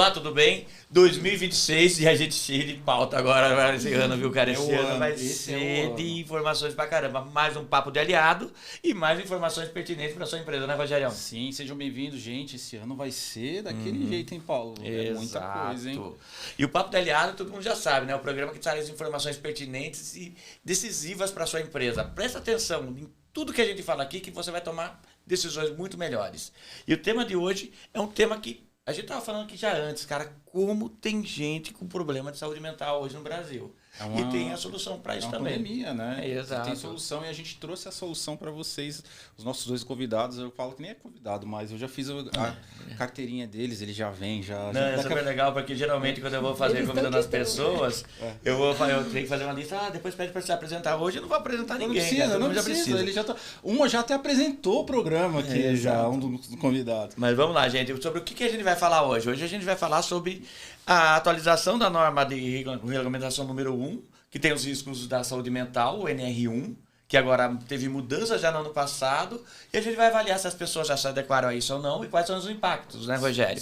Olá, tudo bem? 2026 e a gente cheio de pauta agora esse ano, viu, cara? Esse ano vai ser de informações pra caramba. Mais um papo de aliado e mais informações pertinentes pra sua empresa, né, Rogério? Sim, sejam bem-vindos, gente. Esse ano vai ser daquele jeito, hein, Paulo? É muita coisa, hein? E o Papo de Aliado, todo mundo já sabe, né? O programa que traz informações pertinentes e decisivas para sua empresa. Presta atenção em tudo que a gente fala aqui que você vai tomar decisões muito melhores. E o tema de hoje é um tema que a gente estava falando aqui já antes, cara, como tem gente com problema de saúde mental hoje no Brasil. E tem a solução para isso também. É uma pandemia, né? Exato. Tem solução e a gente trouxe a solução para vocês. Os nossos dois convidados, eu falo que nem é convidado, mas eu já fiz a carteirinha deles, eles já vêm, já... Não, é super legal, porque geralmente quando eu vou fazer convidando as pessoas, eu tenho que fazer uma lista, depois pede para se apresentar. Hoje eu não vou apresentar ninguém. Não precisa. Ele uma já até apresentou o programa aqui, já, um dos convidados. Mas vamos lá, gente. Sobre o que a gente vai falar hoje? Hoje a gente vai falar sobre a atualização da norma de regulamentação número 1, que tem os riscos da saúde mental, o NR1, que agora teve mudança já no ano passado, e a gente vai avaliar se as pessoas já se adequaram a isso ou não e quais são os impactos, né, Rogério?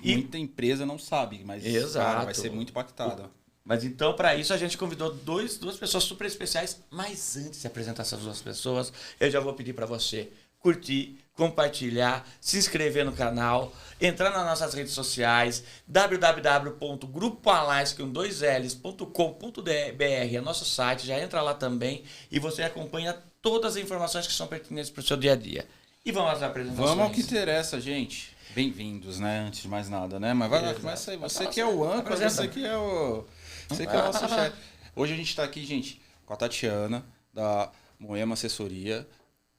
Muita empresa não sabe, mas cara, vai ser muito impactada. Mas então, para isso, a gente convidou duas pessoas super especiais, mas antes de apresentar essas duas pessoas, eu já vou pedir para você curtir, compartilhar, se inscrever no canal, entrar nas nossas redes sociais, www.grupoalliance.com.br é nosso site, já entra lá também e você acompanha todas as informações que são pertinentes para o seu dia a dia. E vamos às apresentações. Vamos ao que interessa, gente. Bem-vindos, né? Antes de mais nada, né? Mas vai lá, começa aí. Você que é o âncora, você que é o nosso chefe. Hoje a gente está aqui, gente, com a Tatiana, da Moema Assessoria.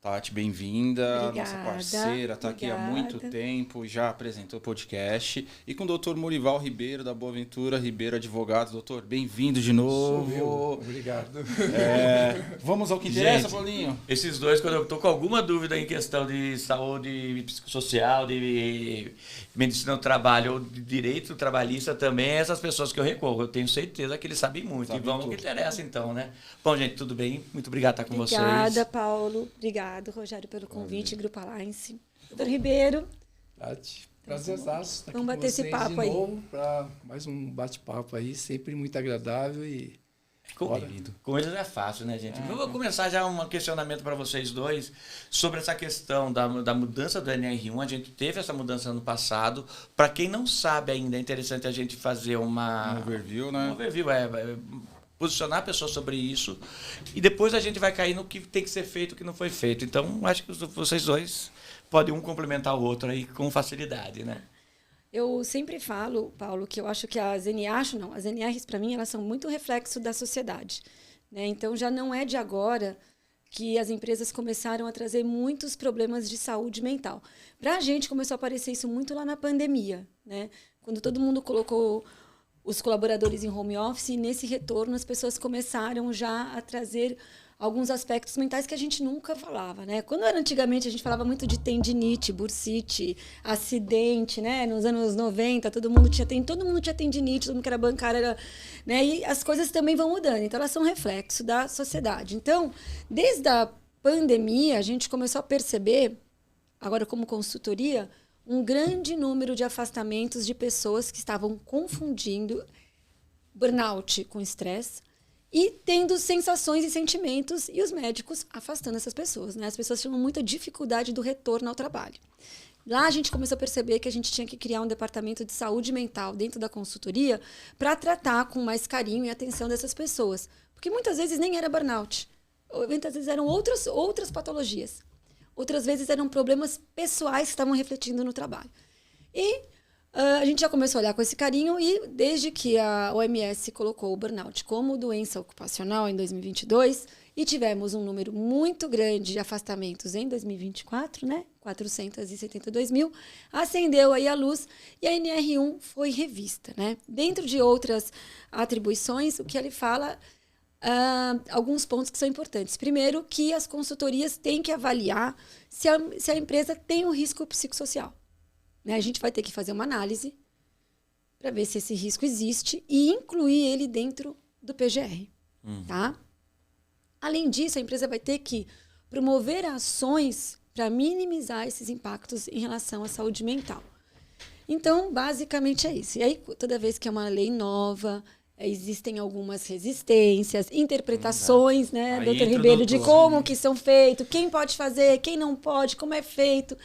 Tati, bem-vinda, nossa parceira, está aqui há muito tempo, já apresentou o podcast. E com o doutor Morival Ribeiro, da Boaventura Ribeiro Advogados. Doutor, bem-vindo de novo. Obrigado. Vamos ao que interessa, Paulinho? Esses dois, quando eu estou com alguma dúvida em questão de saúde psicossocial, de medicina do trabalho ou de direito trabalhista também, essas pessoas que eu recorro. Eu tenho certeza que eles sabem muito. E vamos ao que interessa, então, né? Bom, gente, tudo bem? Muito obrigado por estar com vocês. Obrigada, Paulo. Obrigado, Rogério, pelo convite, Grupo Alliance. Doutor Ribeiro. Tati, prazerzaço estar aqui vamos bater esse papo de novo para mais um bate-papo aí, sempre muito agradável e coisas é fácil, né, gente? Eu vou começar já um questionamento para vocês dois sobre essa questão da mudança do NR1. A gente teve essa mudança ano passado. Para quem não sabe ainda, é interessante a gente fazer um overview, né? Um overview, posicionar a pessoa sobre isso e depois a gente vai cair no que tem que ser feito e o que não foi feito. Então, acho que vocês dois podem um complementar o outro aí com facilidade, né? Eu sempre falo, Paulo, que eu acho que as NRs, para mim, elas são muito reflexo da sociedade, né? Então, já não é de agora que as empresas começaram a trazer muitos problemas de saúde mental. Para a gente, começou a aparecer isso muito lá na pandemia, né? Quando todo mundo colocou os colaboradores em home office, e nesse retorno as pessoas começaram já a trazer alguns aspectos mentais que a gente nunca falava, né? Quando era antigamente, a gente falava muito de tendinite, bursite, acidente, né? Nos anos 90, todo mundo tinha tendinite, todo mundo que era bancário era, né? E as coisas também vão mudando, então elas são reflexo da sociedade. Então, desde a pandemia, a gente começou a perceber, agora como consultoria, um grande número de afastamentos de pessoas que estavam confundindo burnout com estresse e tendo sensações e sentimentos, e os médicos afastando essas pessoas, né? As pessoas tinham muita dificuldade do retorno ao trabalho. Lá a gente começou a perceber que a gente tinha que criar um departamento de saúde mental dentro da consultoria para tratar com mais carinho e atenção dessas pessoas. Porque muitas vezes nem era burnout, muitas vezes eram outras patologias. Outras vezes eram problemas pessoais que estavam refletindo no trabalho. E a gente já começou a olhar com esse carinho e desde que a OMS colocou o burnout como doença ocupacional em 2022 e tivemos um número muito grande de afastamentos em 2024, né? 472 mil, acendeu aí a luz e a NR1 foi revista, né? Dentro de outras atribuições, o que ele fala... alguns pontos que são importantes. Primeiro, que as consultorias têm que avaliar se a empresa tem um risco psicossocial. Né? A gente vai ter que fazer uma análise para ver se esse risco existe e incluir ele dentro do PGR. Tá? Além disso, a empresa vai ter que promover ações para minimizar esses impactos em relação à saúde mental. Então, basicamente é isso. E aí, toda vez que é uma lei nova, existem algumas resistências, interpretações, né, Aí doutor entra o Ribeiro, de doutor, como sim. que são feitos, quem pode fazer, quem não pode, como é feito.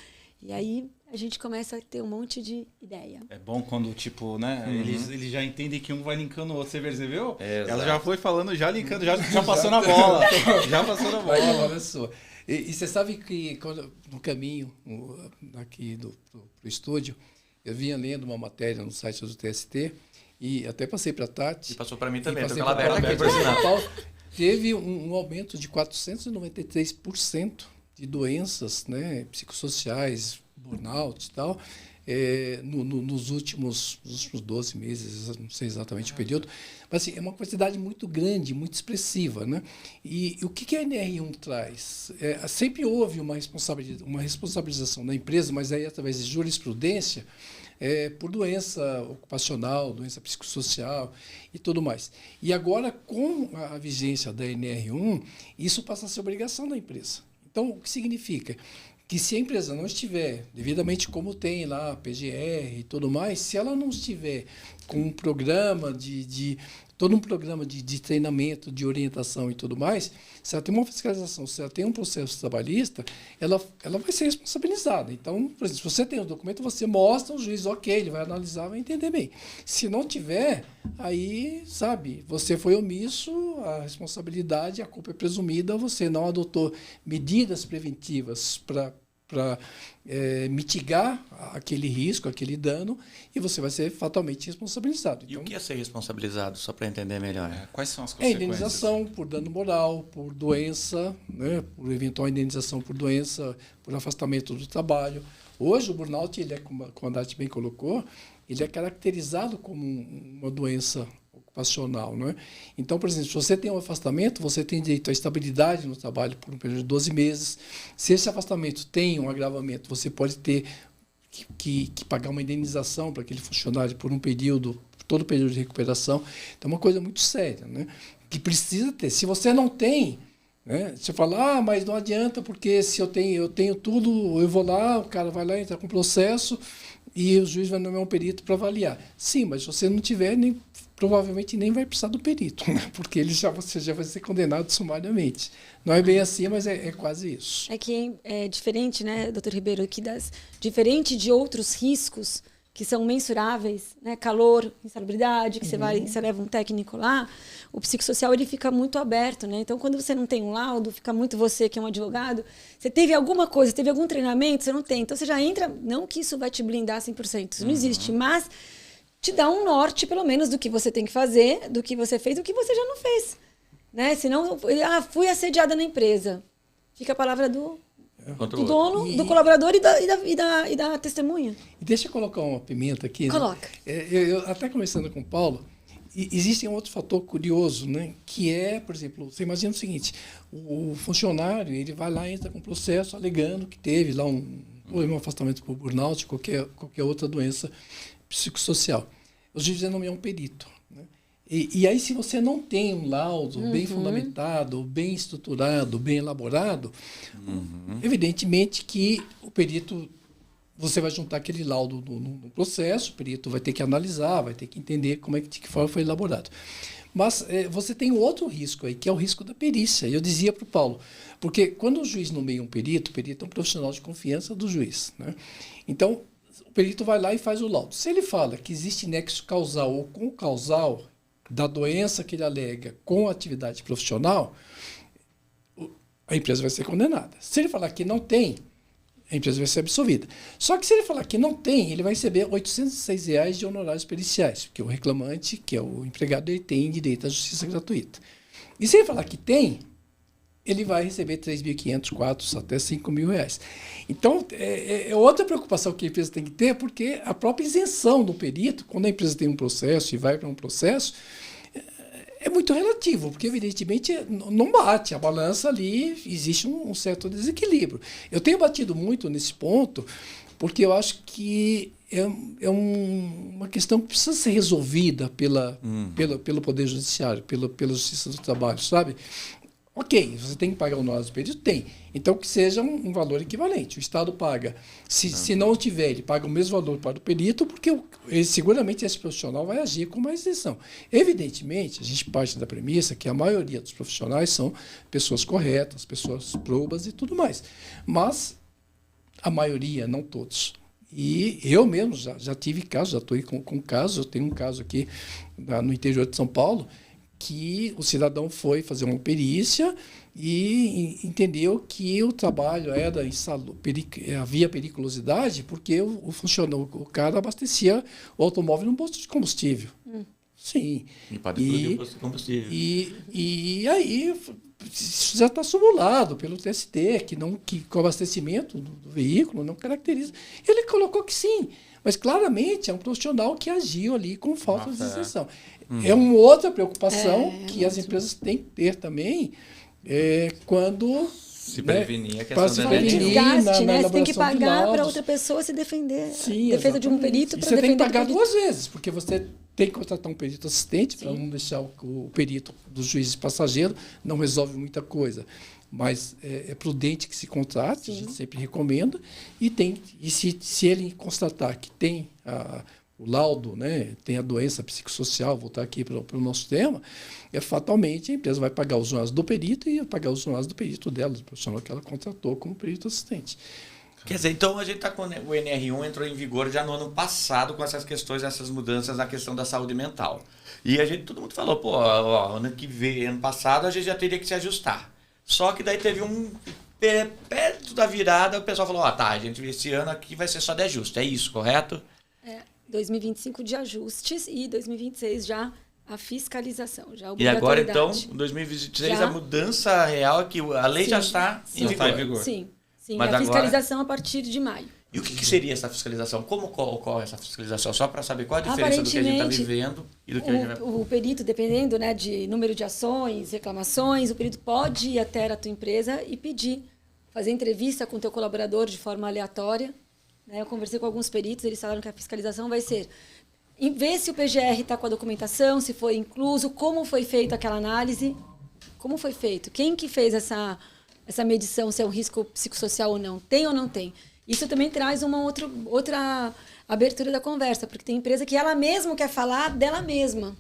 E aí a gente começa a ter um monte de ideia. É bom quando, tipo, né, eles já entendem que um vai linkando o outro. Você percebeu? Exato. Ela já foi falando, já linkando, já passou na bola. Já passou na Olha, bola. olha só. E você sabe que quando, no caminho aqui pro estúdio, eu vinha lendo uma matéria no site do TST e até passei para a Tati. E passou para mim também, e tô passei com ela pra aberta aqui, Tati, por sinal. Paulo, teve um aumento de 493% de doenças, né, psicossociais, burnout e tal, nos últimos 12 meses, não sei exatamente o período, mas assim, é uma quantidade muito grande, muito expressiva, né? E o que a NR1 traz? Sempre houve uma responsabilização da empresa, mas aí através de jurisprudência, por doença ocupacional, doença psicossocial e tudo mais. E agora, com a vigência da NR1, isso passa a ser obrigação da empresa. Então, o que significa? Que se a empresa não estiver devidamente como tem lá, PGR e tudo mais, se ela não estiver com um programa todo um programa de treinamento, de orientação e tudo mais, se ela tem uma fiscalização, se ela tem um processo trabalhista, ela vai ser responsabilizada. Então, por exemplo, se você tem o documento, você mostra, o juiz, ok, ele vai analisar, vai entender bem. Se não tiver, aí, sabe, você foi omisso, a responsabilidade, a culpa é presumida, você não adotou medidas preventivas para mitigar aquele risco, aquele dano, e você vai ser fatalmente responsabilizado. E o que é ser responsabilizado, só para entender melhor? Quais são as É consequências? indenização por dano moral, por doença, né, por eventual indenização por doença, por afastamento do trabalho. Hoje o burnout, como a Dati bem colocou, ele é caracterizado como uma doença ocupacional, né? Então, por exemplo, se você tem um afastamento, você tem direito à estabilidade no trabalho por um período de 12 meses. Se esse afastamento tem um agravamento, você pode ter que pagar uma indenização para aquele funcionário por um período, todo o período de recuperação. Então, é uma coisa muito séria, né? Que precisa ter. Se você não tem, né? Você fala, mas não adianta, porque se eu tenho tudo, eu vou lá, o cara vai lá, entra com processo e o juiz vai nomear um perito para avaliar. Sim, mas se você não tiver, provavelmente nem vai precisar do perito, né? Porque você já vai ser condenado sumariamente. Não é bem assim, mas é quase isso. É que é diferente, né, doutor Ribeiro, que diferente de outros riscos que são mensuráveis, né, calor, insalubridade, que você leva um técnico lá, o psicossocial ele fica muito aberto, né? Então, quando você não tem um laudo, fica muito você que é um advogado, você teve alguma coisa, teve algum treinamento, você não tem. Então, você já entra, não que isso vai te blindar 100%, isso não existe, mas te dá um norte, pelo menos, do que você tem que fazer, do que você fez, do que você já não fez. Né? Senão, fui assediada na empresa. Fica a palavra do dono, do colaborador e da testemunha. E deixa eu colocar uma pimenta aqui. Coloca. Né? Eu, até conversando com o Paulo, existe um outro fator curioso, né? Que é, por exemplo, você imagina o seguinte, o funcionário ele vai lá e entra com processo alegando que teve lá um afastamento por burnout, qualquer outra doença psicossocial. Os juízes nomeam um perito. Né? E aí, se você não tem um laudo bem fundamentado, bem estruturado, bem elaborado, evidentemente que o perito, você vai juntar aquele laudo no processo, o perito vai ter que analisar, vai ter que entender de que forma foi elaborado. Mas você tem um outro risco aí, que é o risco da perícia. Eu dizia para o Paulo, porque quando o juiz nomeia um perito, o perito é um profissional de confiança do juiz. Né? Então, o perito vai lá e faz o laudo. Se ele fala que existe nexo causal ou concausal da doença que ele alega com a atividade profissional, a empresa vai ser condenada. Se ele falar que não tem, a empresa vai ser absolvida. Só que se ele falar que não tem, ele vai receber R$ 806 de honorários periciais, porque o reclamante, que é o empregado, ele tem direito à justiça gratuita. E se ele falar que tem, ele vai receber R$ 3.500, R$ até R$ 5.000. Então, é outra preocupação que a empresa tem que ter, porque a própria isenção do perito, quando a empresa tem um processo e vai para um processo, é muito relativo, porque, evidentemente, não bate. A balança ali, existe um certo desequilíbrio. Eu tenho batido muito nesse ponto, porque eu acho que é uma questão que precisa ser resolvida pelo Poder Judiciário, pela Justiça do Trabalho, sabe? Ok, você tem que pagar o honorário do perito? Tem. Então, que seja um valor equivalente. O Estado paga. Se não tiver, ele paga o mesmo valor para o perito, porque seguramente esse profissional vai agir com mais isenção. Evidentemente, a gente parte da premissa que a maioria dos profissionais são pessoas corretas, pessoas probas e tudo mais. Mas a maioria, não todos. E eu mesmo já tive casos, já estou com casos. Eu tenho um caso aqui no interior de São Paulo, que o cidadão foi fazer uma perícia e entendeu que o trabalho era havia periculosidade porque o cara abastecia o automóvel num posto de combustível. Sim. E pode explodir o posto de combustível. E aí isso já está simulado pelo TST, que o abastecimento do veículo não caracteriza. Ele colocou que sim, mas claramente é um profissional que agiu ali com falta de isenção. É uma outra preocupação que as empresas têm que ter também quando... Se prevenir, né, a questão da desgaste, né? Você tem que pagar para outra pessoa se defender. Sim, defesa de um perito para defender. Você tem que pagar do duas vezes, porque você tem que contratar um perito assistente para não deixar o perito do juiz passageiro, não resolve muita coisa. Mas é prudente que se contrate, a gente sempre recomenda, e se ele constatar que tem o laudo, né, tem a doença psicossocial, voltar aqui para o nosso tema, fatalmente a empresa vai pagar os honorários do perito e vai pagar os honorários do perito dela, do profissional que ela contratou como perito assistente. Quer dizer, então a gente está com o NR1 entrou em vigor já no ano passado com essas questões, essas mudanças na questão da saúde mental. E todo mundo falou, ano que vem, ano passado, a gente já teria que se ajustar. Só que daí teve perto da virada, o pessoal falou, gente, esse ano aqui vai ser só de ajuste, é isso, correto? 2025 de ajustes e 2026 já a fiscalização, já a E agora, então, obrigatoriedade. em 2026, a mudança real é que a lei já está em vigor. Sim. Mas a fiscalização a partir de maio. E o que seria essa fiscalização? Como ocorre essa fiscalização? Só para saber qual a diferença do que a gente está vivendo e do que a gente vai... O perito, dependendo, né, de número de ações, reclamações, o perito pode ir até a tua empresa e pedir, fazer entrevista com o teu colaborador de forma aleatória. Né? Eu conversei com alguns peritos, eles falaram que a fiscalização vai ser ver se o PGR está com a documentação, se foi incluso, como foi feita aquela análise, como foi feito, quem que fez essa medição, se é um risco psicossocial ou não, tem ou não tem. Isso também traz uma outra abertura da conversa, porque tem empresa que ela mesma quer falar dela mesma.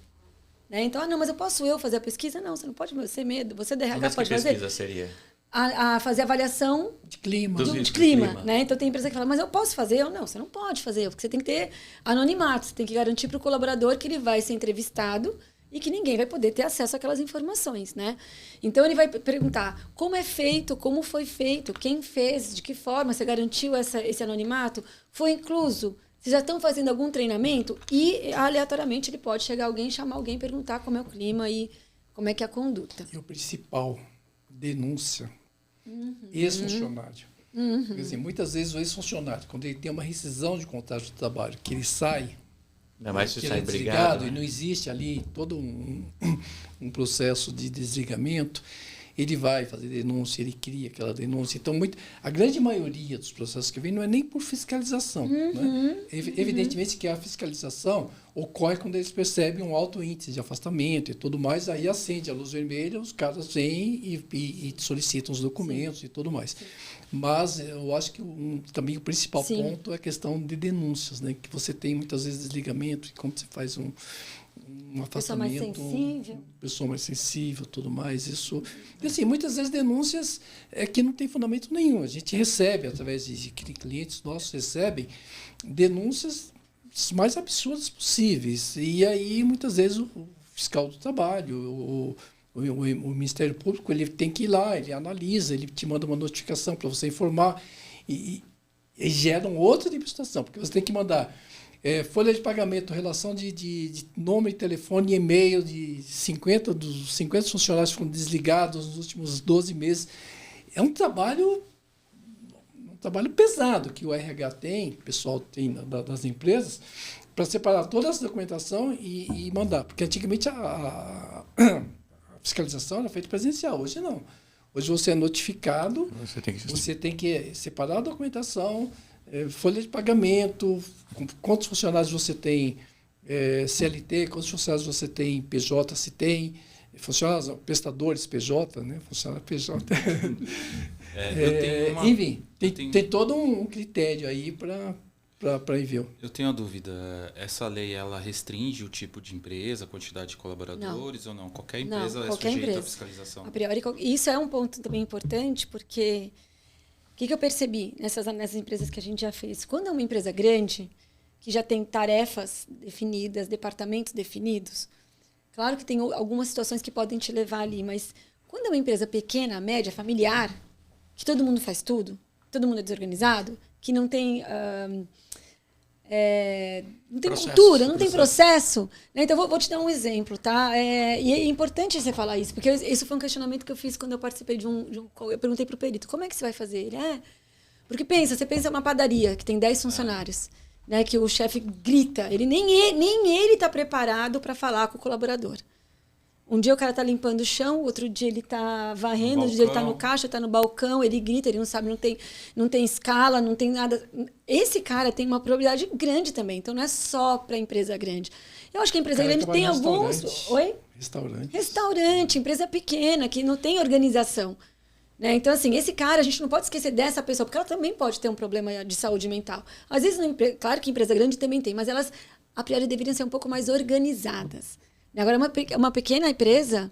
Né? Então, não, mas eu posso fazer a pesquisa? Não, você não pode, você medo, você da RH pode fazer. Que pesquisa seria? A fazer avaliação de clima. De clima. Né? Então, tem empresa que fala, mas eu posso fazer? Eu, não, você não pode fazer, porque você tem que ter anonimato, você tem que garantir para o colaborador que ele vai ser entrevistado e que ninguém vai poder ter acesso àquelas informações, né? Então, ele vai perguntar como é feito, como foi feito, quem fez, de que forma, você garantiu esse anonimato, foi incluso, vocês já estão fazendo algum treinamento e, aleatoriamente, ele pode chegar alguém, chamar alguém, perguntar como é o clima e como é que é a conduta. E o principal, denúncia, ex-funcionário. Quer dizer, muitas vezes o ex-funcionário, quando ele tem uma rescisão de contrato de trabalho, que ele sai... Ainda mais se sai desligado, né? E não existe ali todo um processo de desligamento, ele vai fazer denúncia, ele cria aquela denúncia. Então, a grande maioria dos processos que vem não é nem por fiscalização. Né? Evidentemente que a fiscalização ocorre quando eles percebem um alto índice de afastamento e tudo mais, aí acende a luz vermelha, os caras vêm e solicitam os documentos e tudo mais. Mas eu acho que também o principal ponto é a questão de denúncias, né? Que você tem muitas vezes desligamento, e quando você faz um afastamento, pessoa mais sensível, tudo mais, isso. E assim, muitas vezes denúncias que não tem fundamento nenhum. A gente recebe, através de clientes nossos, recebem denúncias mais absurdas possíveis. E aí, muitas vezes, o fiscal do trabalho, o Ministério Público, ele tem que ir lá, ele analisa, ele te manda uma notificação para você informar e gera outra tipo de situação, porque você tem que mandar folha de pagamento, relação de nome, telefone e e-mail dos 50 funcionários que foram desligados nos últimos 12 meses. É um trabalho pesado que o RH tem, o pessoal tem das empresas, para separar toda essa documentação e mandar. Porque antigamente a fiscalização era feita presencial, hoje não. Hoje você é notificado, você tem que separar a documentação, folha de pagamento, quantos funcionários você tem CLT, quantos funcionários você tem PJ, se tem, funcionários, prestadores PJ, né? Funcionário PJ. Eu tenho enfim, tem todo um critério aí para envio. Eu tenho uma dúvida. Essa lei, ela restringe o tipo de empresa, a quantidade de colaboradores ou não? Qualquer empresa é sujeita à fiscalização? A priori, isso é um ponto também importante, porque o que eu percebi nessas empresas que a gente já fez? Quando é uma empresa grande, que já tem tarefas definidas, departamentos definidos, claro que tem algumas situações que podem te levar ali, mas quando é uma empresa pequena, média, familiar, que todo mundo faz tudo, todo mundo é desorganizado, que não tem... não tem cultura, não tem processo. Né? Então, vou te dar um exemplo, tá? E é importante você falar isso, porque isso foi um questionamento que eu fiz quando eu participei de um eu perguntei para o perito, como é que você vai fazer? Ele, porque você pensa uma padaria que tem 10 funcionários, né, que o chefe grita, nem ele está preparado para falar com o colaborador. Um dia o cara está limpando o chão, outro dia ele está varrendo, outro dia ele está no caixa, está no balcão, ele grita, ele não sabe, não tem escala, não tem nada. Esse cara tem uma probabilidade grande também, então não é só para empresa grande. Eu acho que a empresa grande tem alguns... Oi? Restaurante, empresa pequena, que não tem organização. Né? Então, assim, esse cara, a gente não pode esquecer dessa pessoa, porque ela também pode ter um problema de saúde mental. Às vezes, claro que empresa grande também tem, mas elas, a priori, deveriam ser um pouco mais organizadas. Agora, uma pequena empresa,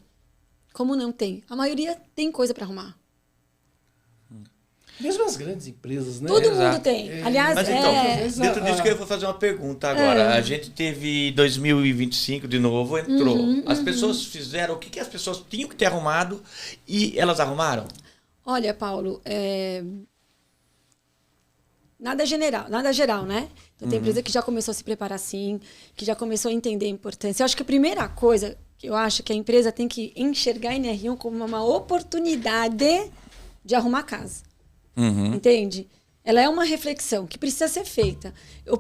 como não tem? A maioria tem coisa para arrumar. Mesmo as grandes empresas, né? Todo mundo tem. Aliás, mas então, dentro disso que eu vou fazer uma pergunta agora. A gente teve 2025 de novo, entrou. As pessoas fizeram o que as pessoas tinham que ter arrumado e elas arrumaram? Olha, Paulo, nada geral, né? Então, tem empresa que já começou a se preparar assim, que já começou a entender a importância. Eu acho que a primeira coisa que eu acho que a empresa tem que enxergar a NR1 como uma oportunidade de arrumar a casa. Entende? Ela é uma reflexão que precisa ser feita.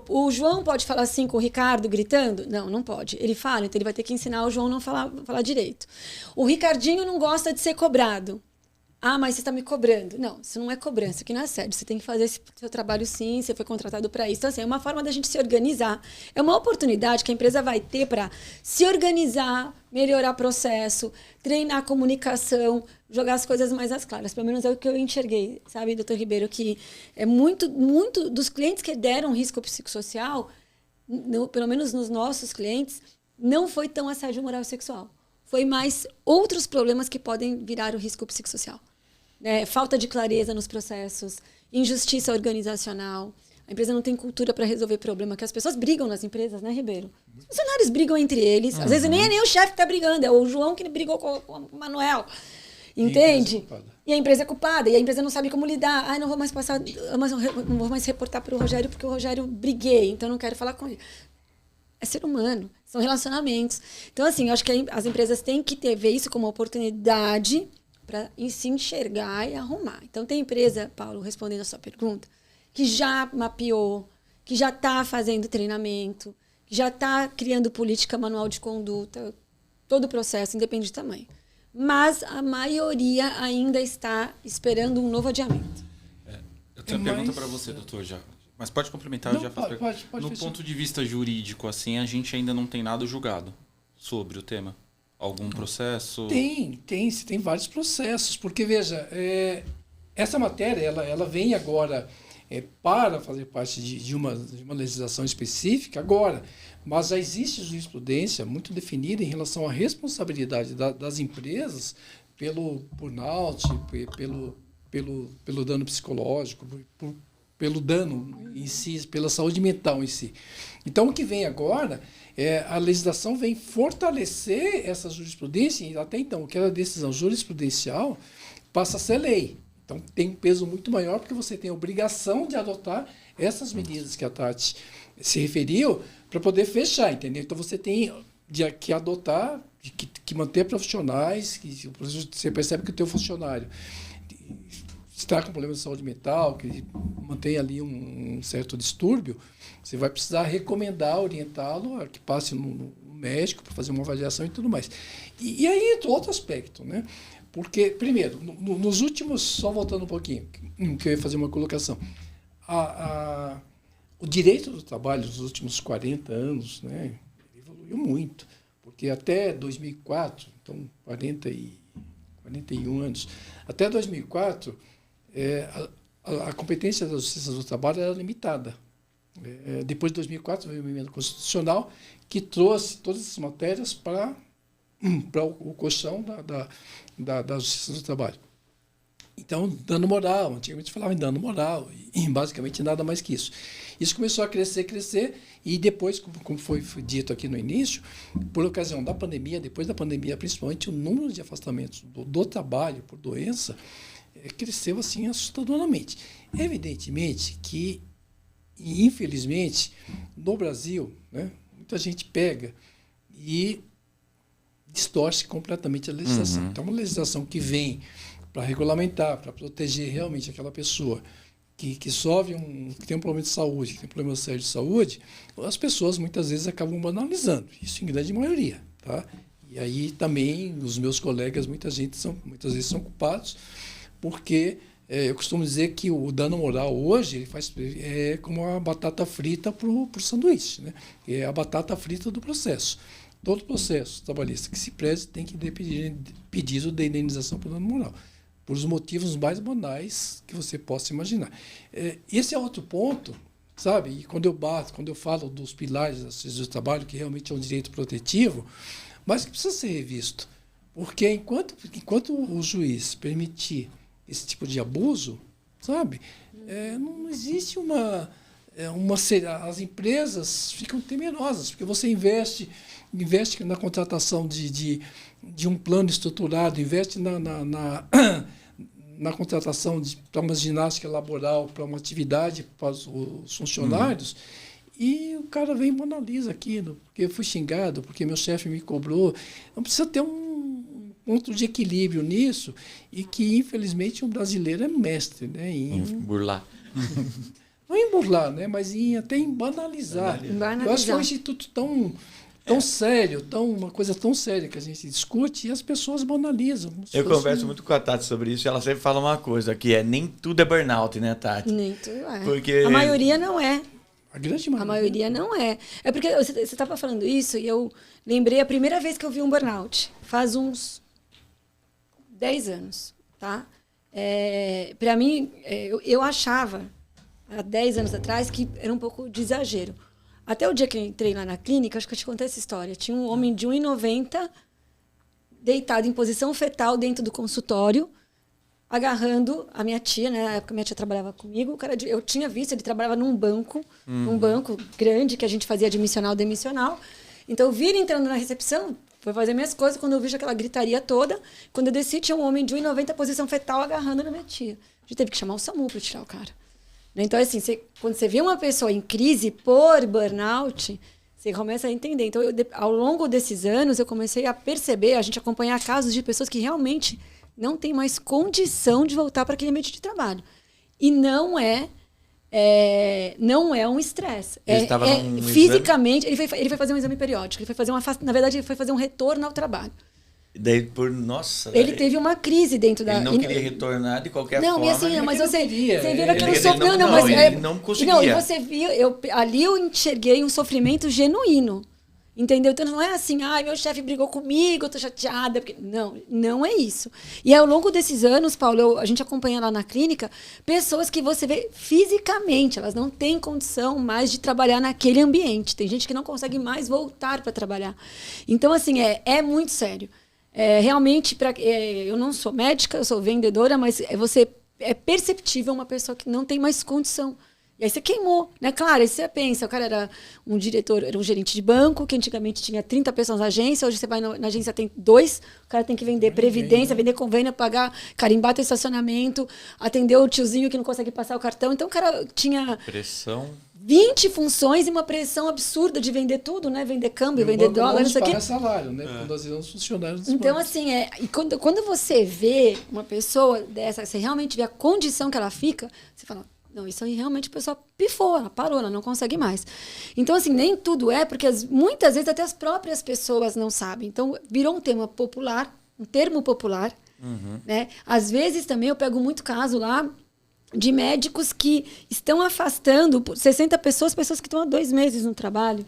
O João pode falar assim com o Ricardo gritando? Não pode. Ele fala, então ele vai ter que ensinar o João a não falar direito. O Ricardinho não gosta de ser cobrado. Mas você está me cobrando. Não, isso não é cobrança, que não é assédio. Você tem que fazer esse seu trabalho sim, você foi contratado para isso. Então, assim, é uma forma da gente se organizar. É uma oportunidade que a empresa vai ter para se organizar, melhorar processo, treinar a comunicação, jogar as coisas mais às claras. Pelo menos é o que eu enxerguei, sabe, doutor Ribeiro, que é muito dos clientes que deram risco psicossocial, pelo menos nos nossos clientes, não foi tão assédio moral e sexual. Foi mais outros problemas que podem virar o risco psicossocial. Falta de clareza nos processos, injustiça organizacional. A empresa não tem cultura para resolver problema, que as pessoas brigam nas empresas, né, Ribeiro? Os funcionários brigam entre eles. Às vezes nem é nem o chefe que está brigando, é o João que brigou com o Manuel. Entende? E a empresa é culpada, e a empresa não sabe como lidar. Não vou mais não vou mais reportar para o Rogério, porque o Rogério briguei, então não quero falar com ele. É ser humano, são relacionamentos. Então, assim, eu acho que as empresas têm que ver isso como uma oportunidade para se enxergar e arrumar. Então, tem empresa, Paulo, respondendo a sua pergunta, que já mapeou, que já está fazendo treinamento, que já está criando política manual de conduta, todo o processo, independente do tamanho. Mas a maioria ainda está esperando um novo adiamento. Eu tenho uma pergunta para você, doutor, já. Mas pode complementar, eu já faço. Pode no ponto de vista jurídico, assim, a gente ainda não tem nada julgado sobre o tema? Algum processo? Tem vários processos, porque, veja, essa matéria, ela vem agora para fazer parte de uma legislação específica agora, mas já existe jurisprudência muito definida em relação à responsabilidade das empresas pelo burnout, pelo dano psicológico, pelo dano em si, pela saúde mental em si. Então, o que vem agora, a legislação vem fortalecer essa jurisprudência, e até então, aquela decisão jurisprudencial passa a ser lei. Então, tem um peso muito maior, porque você tem a obrigação de adotar essas medidas que a Tati se referiu para poder fechar, entendeu? Então, você tem que adotar, que manter profissionais, que você percebe que o teu funcionário está com problema de saúde mental, que mantém ali um certo distúrbio, você vai precisar recomendar, orientá-lo a que passe no médico para fazer uma avaliação e tudo mais. E aí entra outro aspecto, né? Porque, primeiro, nos últimos, só voltando um pouquinho, que eu ia fazer uma colocação, o direito do trabalho nos últimos 40 anos, né, evoluiu muito, porque até 2004, então 41 anos, até 2004, a competência da Justiça do Trabalho era limitada. Depois de 2004, veio uma emenda constitucional que trouxe todas essas matérias para o colchão da Justiça do Trabalho. Então, dano moral, antigamente falava em dano moral, e basicamente nada mais que isso. Isso começou a crescer, e depois, como foi dito aqui no início, por ocasião da pandemia, depois da pandemia, principalmente o número de afastamentos do trabalho por doença cresceu assim assustadoramente. Evidentemente que, infelizmente, no Brasil, né, muita gente pega e distorce completamente a legislação. Então, uma legislação que vem para regulamentar, para proteger realmente aquela pessoa que sofre que tem um problema de saúde, que tem um problema sério de saúde, as pessoas muitas vezes acabam banalizando, isso em grande maioria. Tá? E aí também os meus colegas muitas vezes são culpados, porque eu costumo dizer que o dano moral hoje ele é como a batata frita para o sanduíche, né? É a batata frita do processo. Todo processo trabalhista que se preze tem que ter pedido de indenização por dano moral, por os motivos mais banais que você possa imaginar. Esse é outro ponto, sabe? E quando eu falo dos pilares da justiça do trabalho, que realmente é um direito protetivo, mas que precisa ser revisto. Porque enquanto o juiz permitir esse tipo de abuso, sabe? Não existe as empresas ficam temerosas, porque você investe na contratação de um plano estruturado, investe na contratação para uma ginástica laboral, para uma atividade para os funcionários, e o cara vem e banaliza aquilo, porque eu fui xingado, porque meu chefe me cobrou. Não precisa ter um ponto de equilíbrio nisso, e que, infelizmente, o brasileiro é mestre, né, em burlar. Não em burlar, né, mas até em banalizar. Eu acho que é um instituto tão sério, uma coisa tão séria que a gente discute, e as pessoas banalizam. Eu converso muito com a Tati sobre isso, e ela sempre fala uma coisa, que nem tudo é burnout, né, Tati? Nem tudo é. Porque a maioria não é. A grande maioria. A maioria não é. É porque você estava falando isso, e eu lembrei a primeira vez que eu vi um burnout. Faz uns 10 anos, tá? Para mim, eu achava, há 10 anos atrás, que era um pouco de exagero. Até o dia que eu entrei lá na clínica, acho que eu te contei essa história. Tinha um homem de 1,90 deitado em posição fetal dentro do consultório, agarrando a minha tia, né? Na época minha tia trabalhava comigo. Eu tinha visto, ele trabalhava num banco grande que a gente fazia admissional, demissional. Então eu vi ele entrando na recepção, foi fazer minhas coisas, quando eu vi aquela gritaria toda, quando eu desci, tinha um homem de 1,90 posição fetal agarrando na minha tia. A gente teve que chamar o SAMU para tirar o cara. Então, assim, quando você vê uma pessoa em crise por burnout, você começa a entender. Então, ao longo desses anos, eu comecei a perceber, a gente acompanhar casos de pessoas que realmente não têm mais condição de voltar para aquele ambiente de trabalho. E não é um estresse. Fisicamente, ele foi fazer um exame periódico. Na verdade, ele foi fazer um retorno ao trabalho. Daí, ele teve uma crise dentro da... Ele não queria retornar de qualquer forma. Não, assim, mas você viu aquele sofrimento. Ele não conseguia. Não, e você viu, ali eu enxerguei um sofrimento genuíno. Entendeu? Então não é assim, meu chefe brigou comigo, eu tô chateada. Porque... Não é isso. E ao longo desses anos, Paulo, a gente acompanha lá na clínica pessoas que você vê fisicamente, elas não têm condição mais de trabalhar naquele ambiente. Tem gente que não consegue mais voltar para trabalhar. Então, assim, é muito sério. Realmente, eu não sou médica, eu sou vendedora, mas é perceptível uma pessoa que não tem mais condição. E aí você queimou, né? Claro, aí você pensa, o cara era um diretor, era um gerente de banco, que antigamente tinha 30 pessoas na agência, hoje você vai na agência, tem 2, o cara tem que vender previdência, vender convênio, pagar, carimbar teu estacionamento, atender o tiozinho que não consegue passar o cartão. Então o cara tinha... Pressão... 20 funções e uma pressão absurda de vender tudo, né? Vender câmbio, vender dólar, não sei o quê. Salário, né? Quando nós vemos funcionários. Então, assim, e quando você vê uma pessoa dessa, você realmente vê a condição que ela fica, você fala, não, isso aí realmente a pessoa pifou, ela parou, ela não consegue mais. Então, assim, nem tudo porque muitas vezes até as próprias pessoas não sabem. Então, virou um termo popular, né? Às vezes também eu pego muito caso lá de médicos que estão afastando 60 pessoas que estão há 2 meses no trabalho.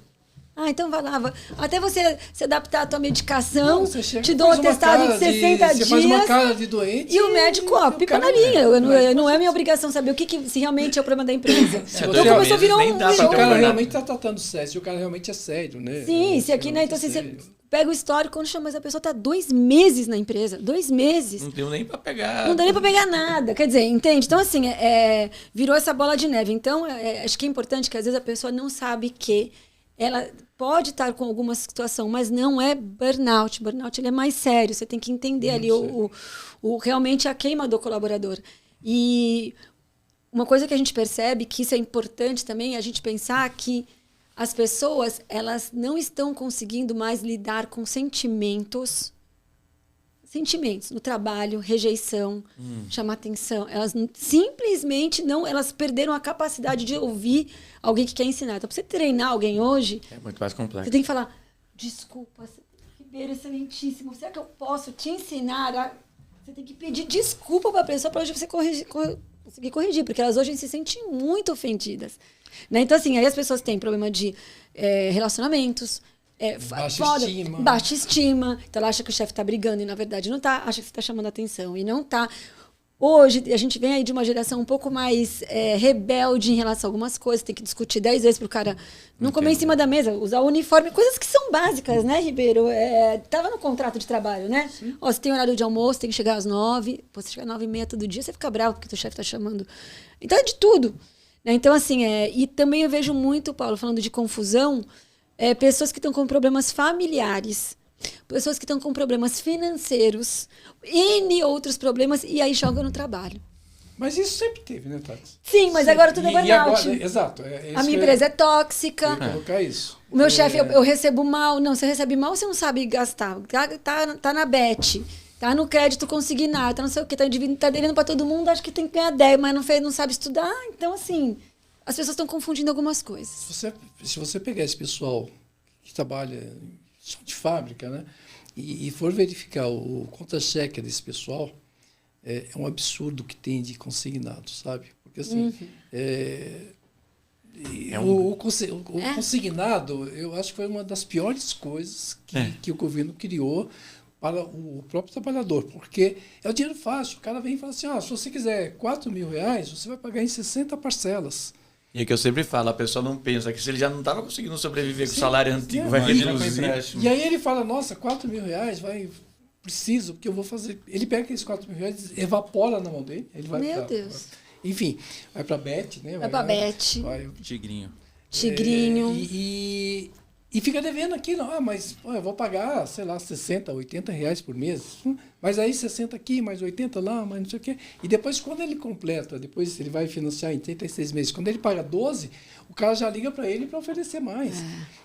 Então vai lá. Até você se adaptar à tua medicação, Você chega, te dou um faz uma atestado cara de 60 dias. Você faz uma cara de doente. E o médico, pipa na linha. Não é minha obrigação saber se realmente é o problema da empresa. Então começou a virar um dá Se o cara um realmente está tratando sério, se o cara realmente é sério, né? Sim, se aqui, né? Então, assim, você pega o histórico, quando chama, mas a pessoa está 2 meses na empresa. 2 meses. Não deu nem para pegar. Não deu nem para pegar nada. Quer dizer, entende? Então, assim, virou essa bola de neve. Então, acho que é importante que, às vezes, a pessoa não sabe que ela pode estar com alguma situação, mas não é burnout. Burnout ele é mais sério. Você tem que entender ali realmente a queima do colaborador. E uma coisa que a gente percebe, que isso é importante também, é a gente pensar que as pessoas, elas não estão conseguindo mais lidar com sentimentos no trabalho, rejeição, chamar atenção. Elas simplesmente não, elas perderam a capacidade de ouvir alguém que quer ensinar. Então, para você treinar alguém hoje, É muito mais complexo. você tem que falar, desculpa, Ribeiro, excelentíssimo, será que eu posso te ensinar? Você tem que pedir desculpa para a pessoa para hoje você conseguir corrigir, porque elas hoje se sentem muito ofendidas. Né? Então, assim, aí as pessoas têm problema de relacionamentos, baixa estima. Então, ela acha que o chefe está brigando e, na verdade, não está. Acha que você está chamando atenção e não está. Hoje, a gente vem aí de uma geração um pouco mais rebelde em relação a algumas coisas. Tem que discutir 10 vezes para o cara não comer em cima da mesa, usar o uniforme. Coisas que são básicas, né, Ribeiro? Tava no contrato de trabalho, né? Ó, você tem horário de almoço, tem que chegar às 9. Pô, você chega às 9h30 todo dia, você fica bravo porque o teu chefe está chamando. Então, é de tudo. Então, assim, e também eu vejo muito, Paulo, falando de confusão, pessoas que estão com problemas familiares, pessoas que estão com problemas financeiros, N outros problemas, e aí jogam no trabalho. Mas isso sempre teve, né, Tati? Sim, mas agora tudo é burnout. Agora, exato. A minha empresa é tóxica. Eu ia colocar isso. O meu chefe, eu recebo mal. Não, você recebe mal, você não sabe gastar. Tá na bet. Tá no crédito consignado, tá não sei o quê, tá devendo para todo mundo, acho que tem que ganhar 10, mas não sabe estudar. Então, assim, as pessoas estão confundindo algumas coisas. Se você pegar esse pessoal que trabalha de fábrica, né, e for verificar o contra-cheque desse pessoal, é um absurdo que tem de consignado, sabe? Porque, assim, o consignado, eu acho que foi uma das piores coisas que o governo criou para o próprio trabalhador, porque é o dinheiro fácil. O cara vem e fala assim, se você quiser R$4.000, você vai pagar em 60 parcelas. E é que eu sempre falo, a pessoa não pensa que se ele já não estava conseguindo sobreviver com o salário antigo, vai reduzir. E aí ele fala, nossa, R$4.000, preciso, porque eu vou fazer... Ele pega aqueles R$4.000, evapora na mão dele, ele vai Deus. Enfim, vai para a Bet, né? Vai para a Bet. Tigrinho. E fica devendo aquilo. Mas eu vou pagar, sei lá, R$60, R$80 por mês. Mas aí 60 aqui, mais 80 lá, mais não sei o quê. E depois, quando ele completa, depois ele vai financiar em 36 meses. Quando ele paga 12, o cara já liga para ele para oferecer mais.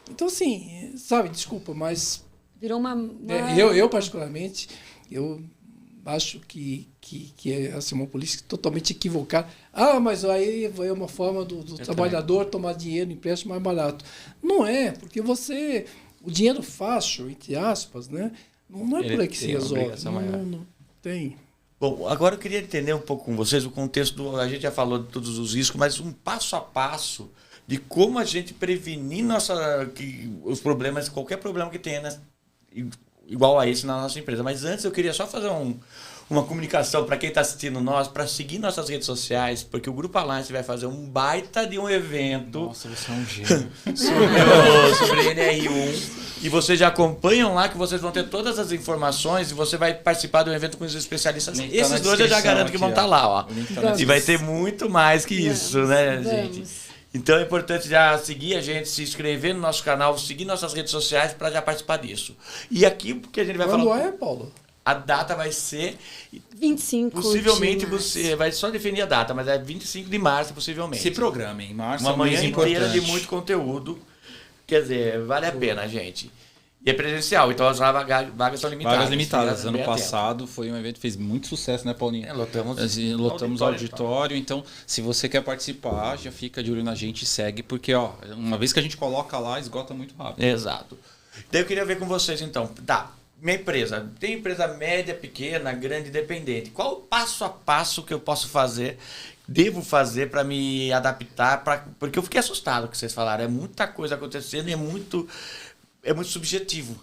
Então, assim, sabe, desculpa, mas... Virou uma... Eu particularmente, eu acho que é assim, uma política totalmente equivocada. Mas aí é uma forma do trabalhador tomar dinheiro, empréstimo mais barato. Não é, porque o dinheiro fácil, entre aspas, né, não é por aí que se resolve. Não tem. Bom, agora eu queria entender um pouco com vocês o contexto a gente já falou de todos os riscos, mas um passo a passo de como a gente prevenir os problemas, qualquer problema que tenha, igual a esse na nossa empresa. Mas antes eu queria só fazer uma comunicação para quem está assistindo nós, para seguir nossas redes sociais, porque o Grupo Alliance vai fazer um baita de um evento. Nossa, você é um gênio. sobre NR1. E vocês já acompanham lá que vocês vão ter todas as informações e você vai participar de um evento com os especialistas. Esses dois eu já garanto que vão estar lá, ó. E vai ter muito mais que isso, né, gente? Então é importante já seguir a gente, se inscrever no nosso canal, seguir nossas redes sociais para já participar disso. E aqui, porque a gente vai falar... Quando é, Paulo? A data vai ser... 25 possivelmente você vai só definir a data, mas é 25 de março, possivelmente. Se programa, em março. Uma manhã inteira de muito conteúdo. Quer dizer, vale a pena, gente. E é presencial, então as vagas são limitadas. Vagas limitadas. Ano passado foi um evento que fez muito sucesso, né, Paulinho? Lotamos o auditório. Então, se você quer participar, já fica de olho na gente e segue, porque uma vez que a gente coloca lá, esgota muito rápido. Exato. Daí eu queria ver com vocês, então. Minha empresa. Tem empresa média, pequena, grande, independente. Qual o passo a passo que eu posso fazer devo fazer para me adaptar? Porque eu fiquei assustado com o que vocês falaram. É muita coisa acontecendo e é muito subjetivo.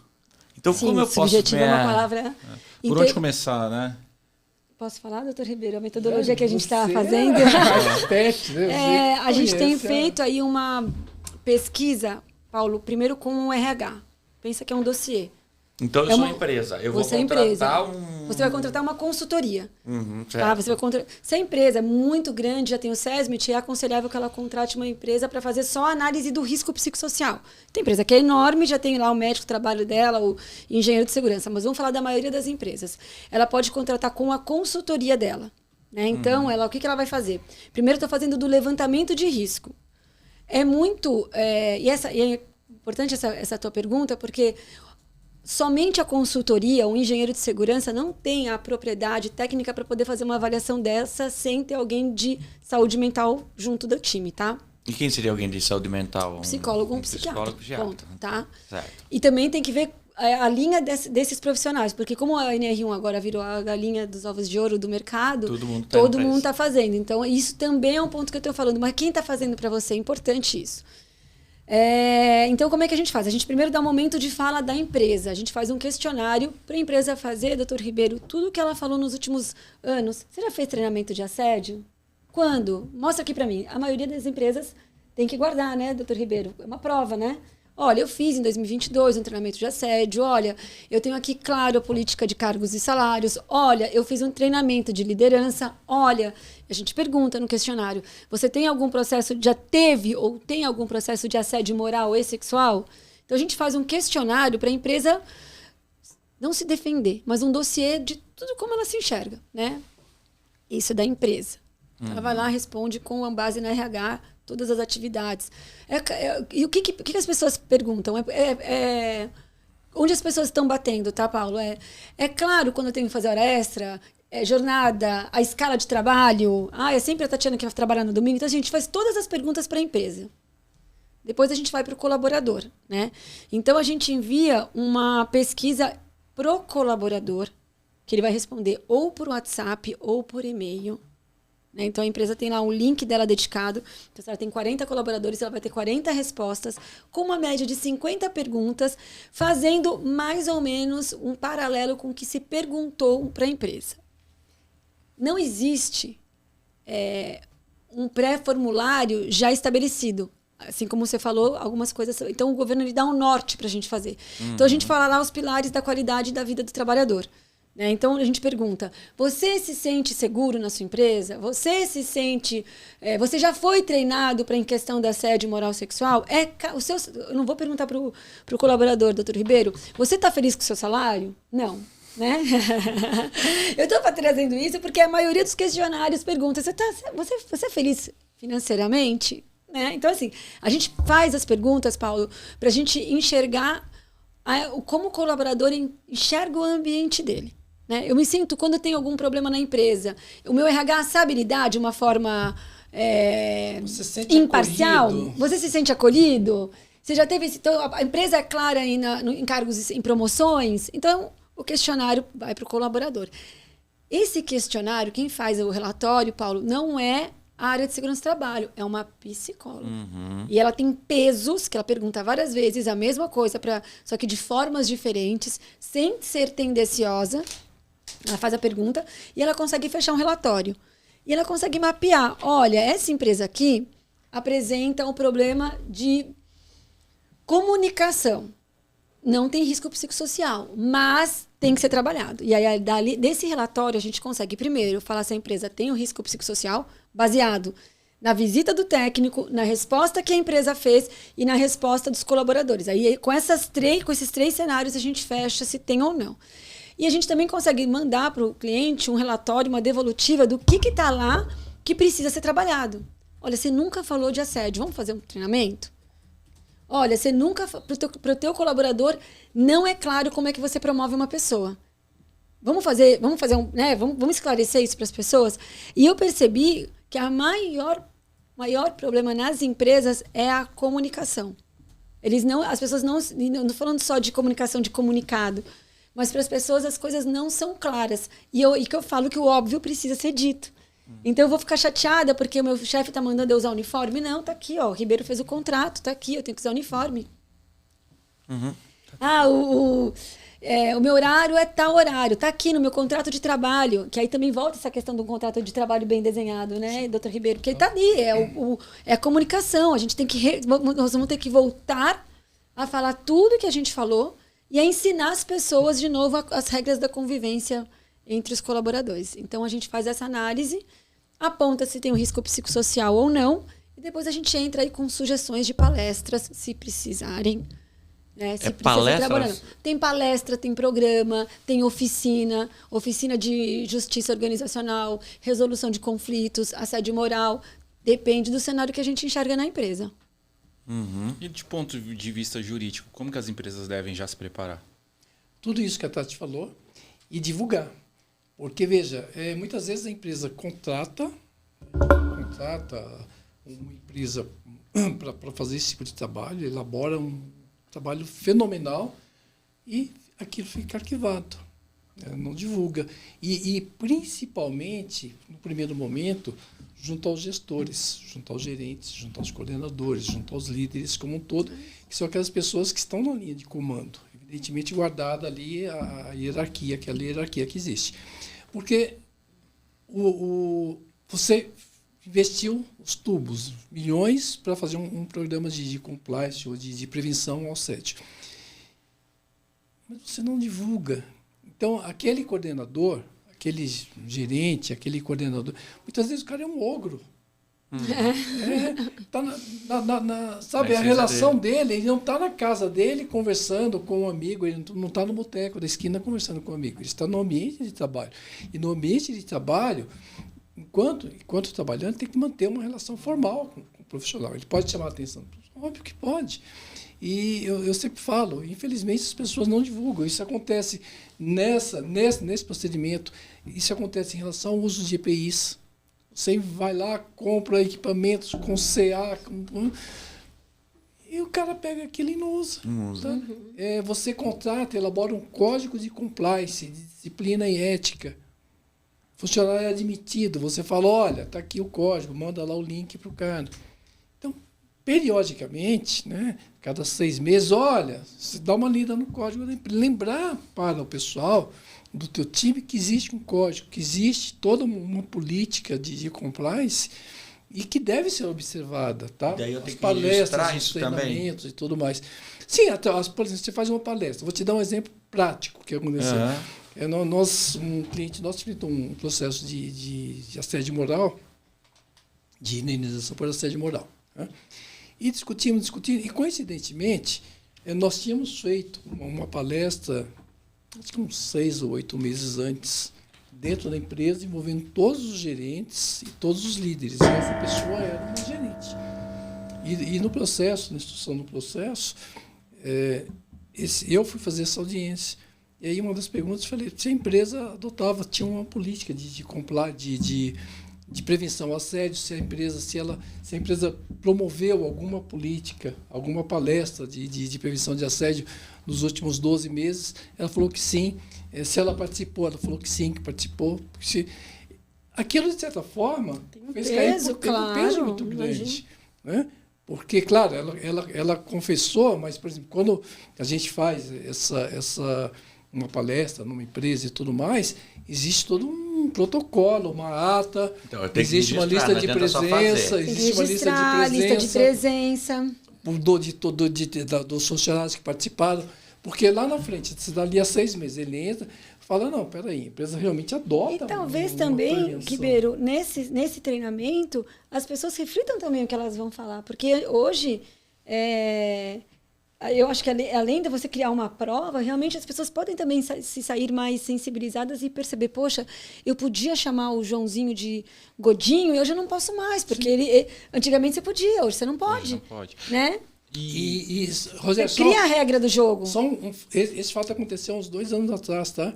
Então, Sim, como eu posso... subjetivo é uma palavra... Por onde começar, né? Posso falar, doutor Ribeiro? A metodologia que a gente está fazendo? A gente tem feito aí uma pesquisa, Paulo, primeiro com o RH. Pensa que é um dossiê. Então, eu sou uma empresa. Eu vou contratar Você vai contratar uma consultoria. Tá? Você vai Se a empresa é muito grande, já tem o SESMIT, é aconselhável que ela contrate uma empresa para fazer só a análise do risco psicossocial. Tem empresa que é enorme, já tem lá o médico, o trabalho dela, o engenheiro de segurança. Mas vamos falar da maioria das empresas. Ela pode contratar com a consultoria dela. Né? Então, o que ela vai fazer? Primeiro, estou fazendo do levantamento de risco. É muito... E é importante essa tua pergunta, porque... Somente a consultoria, o engenheiro de segurança, não tem a propriedade técnica para poder fazer uma avaliação dessa sem ter alguém de saúde mental junto do time, tá? E quem seria alguém de saúde mental? Psicólogo ou um psiquiatra. Ponto, tá? Certo. E também tem que ver a linha desses profissionais, porque como a NR1 agora virou a galinha dos ovos de ouro do mercado, todo mundo está fazendo. Então, isso também é um ponto que eu estou falando. Mas quem está fazendo para você? É importante isso. Então, como é que a gente faz? A gente primeiro dá um momento de fala da empresa. A gente faz um questionário para a empresa fazer, doutor Ribeiro, tudo que ela falou nos últimos anos. Você já fez treinamento de assédio? Quando? Mostra aqui para mim. A maioria das empresas tem que guardar, né, doutor Ribeiro? É uma prova, né? Olha, eu fiz em 2022 um treinamento de assédio. Olha, eu tenho aqui, claro, a política de cargos e salários. Olha, eu fiz um treinamento de liderança. Olha, a gente pergunta no questionário, você tem algum processo, já teve ou tem algum processo de assédio moral e sexual? Então, a gente faz um questionário para a empresa não se defender, mas um dossiê de tudo como ela se enxerga, né? Isso é da empresa. Ela vai lá, responde com base na RH, todas as atividades. E o que as pessoas perguntam? Onde as pessoas estão batendo, tá, Paulo? É claro, quando eu tenho que fazer hora extra, jornada, a escala de trabalho. É sempre a Tatiana que vai trabalhar no domingo. Então, a gente faz todas as perguntas para a empresa. Depois a gente vai para o colaborador, né? Então, a gente envia uma pesquisa pro colaborador, que ele vai responder ou por WhatsApp ou por e-mail. Então, a empresa tem lá um link dela dedicado. Então, se ela tem 40 colaboradores, ela vai ter 40 respostas, com uma média de 50 perguntas, fazendo mais ou menos um paralelo com o que se perguntou para a empresa. Não existe um pré-formulário já estabelecido. Assim como você falou, algumas coisas... Então, o governo ele dá um norte para a gente fazer. Então, a gente fala lá os pilares da qualidade da vida do trabalhador. Então, a gente pergunta, você se sente seguro na sua empresa? Você se sente... você já foi treinado para em questão da assédio moral sexual? Eu não vou perguntar para o colaborador, doutor Ribeiro, você está feliz com o seu salário? Não. Né? Eu estou trazendo isso porque a maioria dos questionários pergunta, você é feliz financeiramente? Né? Então, assim, a gente faz as perguntas, Paulo, para a gente enxergar como o colaborador enxerga o ambiente dele. Né? Eu me sinto, quando eu tenho algum problema na empresa, o meu RH sabe lidar de uma forma imparcial? Acolhido. Você se sente acolhido? Você já teve... Então, a empresa é clara em cargos, em promoções? Então, o questionário vai para o colaborador. Esse questionário, quem faz o relatório, Paulo, não é a área de segurança do trabalho, é uma psicóloga. E ela tem pesos, que ela pergunta várias vezes a mesma coisa, só que de formas diferentes, sem ser tendenciosa. Ela faz a pergunta e ela consegue fechar um relatório. E ela consegue mapear. Olha, essa empresa aqui apresenta um problema de comunicação. Não tem risco psicossocial, mas tem que ser trabalhado. E aí, desse relatório, a gente consegue, primeiro, falar se a empresa tem um risco psicossocial, baseado na visita do técnico, na resposta que a empresa fez e na resposta dos colaboradores. Aí, com esses três cenários, a gente fecha se tem ou não. E a gente também consegue mandar para o cliente um relatório, uma devolutiva do que está lá que precisa ser trabalhado. Olha, você nunca falou de assédio, vamos fazer um treinamento? Olha, você nunca... Para o teu colaborador, não é claro como é que você promove uma pessoa. Vamos esclarecer isso para as pessoas? E eu percebi que o maior problema nas empresas é a comunicação. As pessoas não estou falando só de comunicação, de comunicado, mas para as pessoas as coisas não são claras. E que eu falo que o óbvio precisa ser dito. Então eu vou ficar chateada porque o meu chefe está mandando eu usar uniforme? Não, tá aqui, ó. O Ribeiro fez o contrato, tá aqui, eu tenho que usar uniforme. O meu horário é tal horário, tá aqui no meu contrato de trabalho, que aí também volta essa questão do contrato de trabalho bem desenhado, né, doutor Ribeiro? Porque ele tá ali, é a comunicação. A gente tem que nós vamos ter que voltar a falar tudo que a gente falou e a ensinar as pessoas de novo as regras da convivência entre os colaboradores. Então a gente faz essa análise, aponta se tem um risco psicossocial ou não, e depois a gente entra aí com sugestões de palestras, se precisarem. Né? Se palestras? Tem palestra, tem programa, tem oficina de justiça organizacional, resolução de conflitos, assédio moral. Depende do cenário que a gente enxerga na empresa. E de ponto de vista jurídico, como que as empresas devem já se preparar? Tudo isso que a Tati falou e divulgar. Porque, veja, muitas vezes a empresa contrata uma empresa para fazer esse tipo de trabalho, elabora um trabalho fenomenal e aquilo fica arquivado, não divulga. E principalmente, no primeiro momento, junto aos gestores, junto aos gerentes, junto aos coordenadores, junto aos líderes como um todo, que são aquelas pessoas que estão na linha de comando, evidentemente guardada ali a hierarquia, aquela hierarquia que existe. Porque você investiu os tubos, milhões, para fazer um programa de compliance ou de prevenção ao assédio. Mas você não divulga. Então, aquele coordenador, aquele gerente, aquele coordenador, muitas vezes o cara é um ogro. Tá sabe, a relação dele, ele não está na casa dele conversando com um amigo, ele não está no boteco da esquina conversando com um amigo, ele está no ambiente de trabalho. E no ambiente de trabalho, enquanto trabalhando, tem que manter uma relação formal com o profissional. Ele pode chamar a atenção? Óbvio que pode. E eu sempre falo, infelizmente as pessoas não divulgam. Isso acontece nesse procedimento, isso acontece em relação ao uso de EPIs. Você vai lá, compra equipamentos com CA, e o cara pega aquilo e não usa. Tá? Você contrata, elabora um código de compliance, de disciplina e ética. Funcionário é admitido, você fala, olha, está aqui o código, manda lá o link para o cara. Então, periodicamente, né, cada 6 meses, olha, você dá uma lida no código, lembrar para o pessoal do teu time que existe um código, que existe toda uma política de compliance e que deve ser observada, tá? Daí eu tenho as palestras, os treinamentos e tudo mais. Sim, por exemplo, você faz uma palestra. Vou te dar um exemplo prático que aconteceu. Um cliente nosso enfrentou um processo de assédio moral, de indenização por assédio moral. Né? E discutimos, e coincidentemente, nós tínhamos feito uma palestra, acho que uns 6 ou 8 meses antes, dentro da empresa, envolvendo todos os gerentes e todos os líderes. E essa pessoa era uma gerente. E no processo, na instrução do processo, eu fui fazer essa audiência. E aí uma das perguntas, eu falei, se a empresa tinha uma política de prevenção ao assédio, se a empresa promoveu alguma política, alguma palestra de prevenção de assédio nos últimos 12 meses, ela falou que sim. Se ela participou, ela falou que sim, que participou. Aquilo, de certa forma, tem um peso, um peso muito grande. Né? Porque, claro, ela confessou, mas, por exemplo, quando a gente faz uma palestra numa empresa e tudo mais, existe todo um protocolo, uma ata, então, existe uma lista de presença, existe uma lista de presença dos funcionários que participaram, porque lá na frente, se dali a 6 meses ele entra, fala, não, peraí, a empresa realmente adota. E talvez também, Ribeiro, nesse treinamento, as pessoas reflitam também o que elas vão falar, porque hoje eu acho que além de você criar uma prova, realmente as pessoas podem também se sair mais sensibilizadas e perceber, poxa, eu podia chamar o Joãozinho de Godinho e hoje eu não posso mais, porque antigamente você podia, hoje você não pode. Hoje não pode. Né? Rogério, você cria a regra do jogo. Esse fato aconteceu uns 2 anos atrás, tá?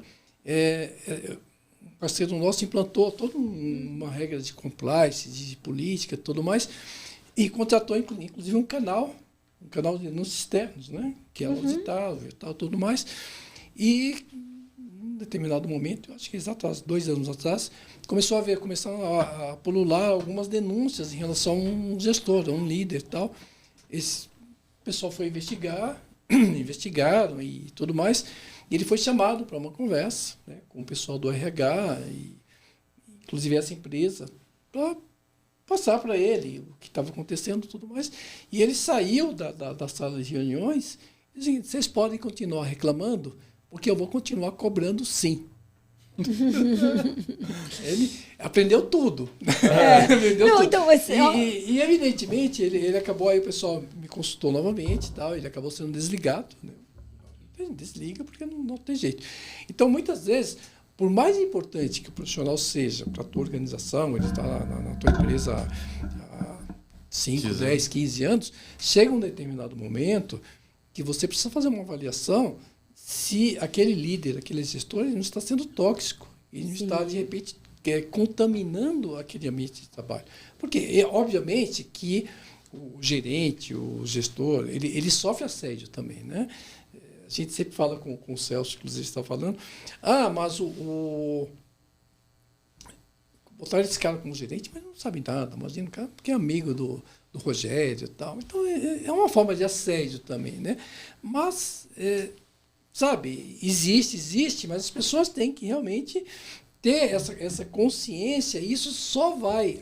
Um parceiro nosso implantou toda uma regra de compliance, de política e tudo mais, e contratou, inclusive, um canal de denúncias externos, né? Que é auditável e tal, tudo mais. E determinado momento, eu acho que exatamente 2 anos atrás, começaram a pulular algumas denúncias em relação a um gestor, a um líder e tal. Esse pessoal foi investigaram e tudo mais, e ele foi chamado para uma conversa, né, com o pessoal do RH, e inclusive essa empresa, para passar para ele o que estava acontecendo e tudo mais. E ele saiu da sala de reuniões e disse: vocês podem continuar reclamando, porque eu vou continuar cobrando sim. Ele aprendeu tudo. Aprendeu tudo. Então, e evidentemente, ele acabou, aí o pessoal me consultou novamente, tal, ele acabou sendo desligado. Né? Desliga porque não tem jeito. Então, muitas vezes, por mais importante que o profissional seja para a tua organização, ele está na tua empresa há 5, 10, 15 anos, chega um determinado momento que você precisa fazer uma avaliação se aquele líder, aquele gestor, ele não está sendo tóxico, ele não está, de repente, contaminando aquele ambiente de trabalho. Porque, obviamente, que o gerente, o gestor, ele sofre assédio também, né? A gente sempre fala com o Celso, inclusive, está falando, mas botaram esse cara como gerente, mas não sabe nada, imagina o cara, porque é amigo do Rogério e tal. Então, é uma forma de assédio também, né? Mas... sabe, existe, mas as pessoas têm que realmente ter essa consciência, e isso só vai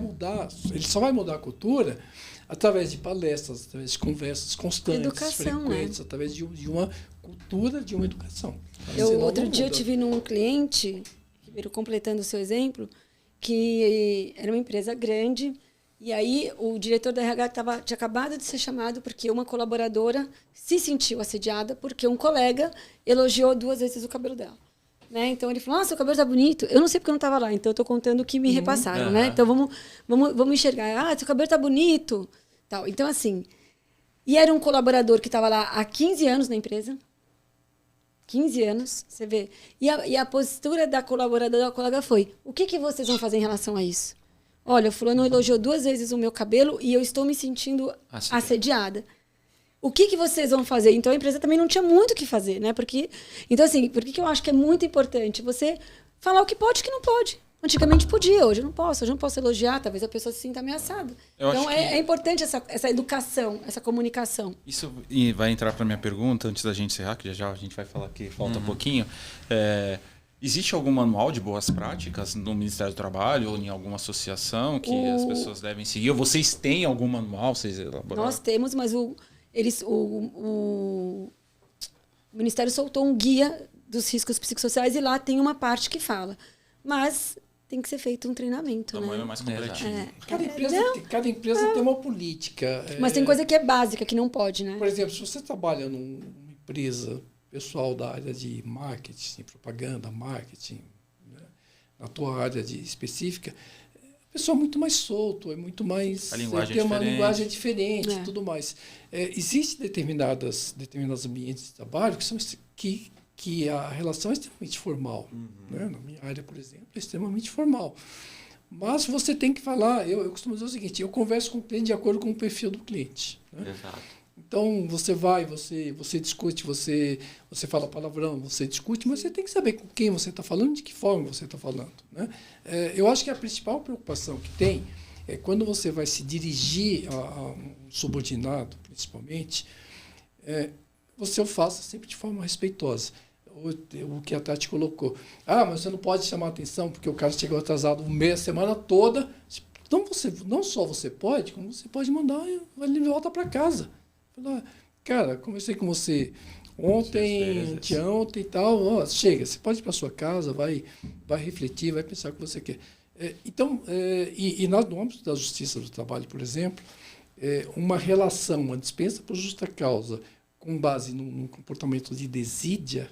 mudar, ele só vai mudar a cultura através de palestras, através de conversas constantes, educação, frequentes, né? Através de uma cultura, de uma educação. Outro dia eu tive num cliente, completando o seu exemplo, que era uma empresa grande. E aí o diretor da RH tinha acabado de ser chamado porque uma colaboradora se sentiu assediada porque um colega elogiou 2 vezes o cabelo dela. Né? Então ele falou: seu cabelo tá bonito. Eu não sei porque eu não estava lá, então eu estou contando o que me repassaram. Né? Então vamos enxergar. Seu cabelo tá bonito. Tal. Então, assim... E era um colaborador que estava lá há 15 anos na empresa. 15 anos, você vê. E a postura da colaboradora, da colega foi: o que vocês vão fazer em relação a isso? Olha, o fulano elogiou 2 vezes o meu cabelo e eu estou me sentindo assediada. O que vocês vão fazer? Então, a empresa também não tinha muito o que fazer, né? Então, assim, por que eu acho que é muito importante você falar o que pode e o que não pode? Antigamente podia, hoje eu não posso elogiar, talvez a pessoa se sinta ameaçada. Então, é importante essa educação, essa comunicação. Isso vai entrar para a minha pergunta, antes da gente encerrar, que já a gente vai falar que falta pouquinho. Existe algum manual de boas práticas no Ministério do Trabalho ou em alguma associação que as pessoas devem seguir? Ou vocês têm algum manual? Vocês elaboraram? Nós temos, mas o Ministério soltou um guia dos riscos psicossociais e lá tem uma parte que fala. Mas tem que ser feito um treinamento. Tamanho né? É mais completinho. Cada empresa tem uma política. Mas tem coisa que é básica, que não pode, né? Por exemplo, se você trabalha numa empresa... pessoal da área de marketing, propaganda, marketing, né? Na tua área específica, o pessoal é muito mais solto, é muito mais... A linguagem tem uma linguagem diferente e tudo mais. Existem determinados ambientes de trabalho que a relação é extremamente formal. Né? Na minha área, por exemplo, é extremamente formal. Mas você tem que falar... Eu costumo dizer o seguinte: eu converso com o cliente de acordo com o perfil do cliente. Né? Exato. Então, você discute, você fala palavrão, você discute, mas você tem que saber com quem você está falando, de que forma você está falando. Né? Eu acho que a principal preocupação que tem é quando você vai se dirigir a um subordinado, principalmente, você o faça sempre de forma respeitosa. O que a Tati colocou. Mas você não pode chamar atenção porque o cara chegou atrasado a semana toda. Então, não só você pode, como você pode mandar ele de volta para casa. Falar: cara, conversei com você ontem, anteontem e tal, chega, você pode ir para sua casa, vai refletir, vai pensar o que você quer. No âmbito da Justiça do Trabalho, por exemplo, uma relação, uma dispensa por justa causa, com base num comportamento de desídia.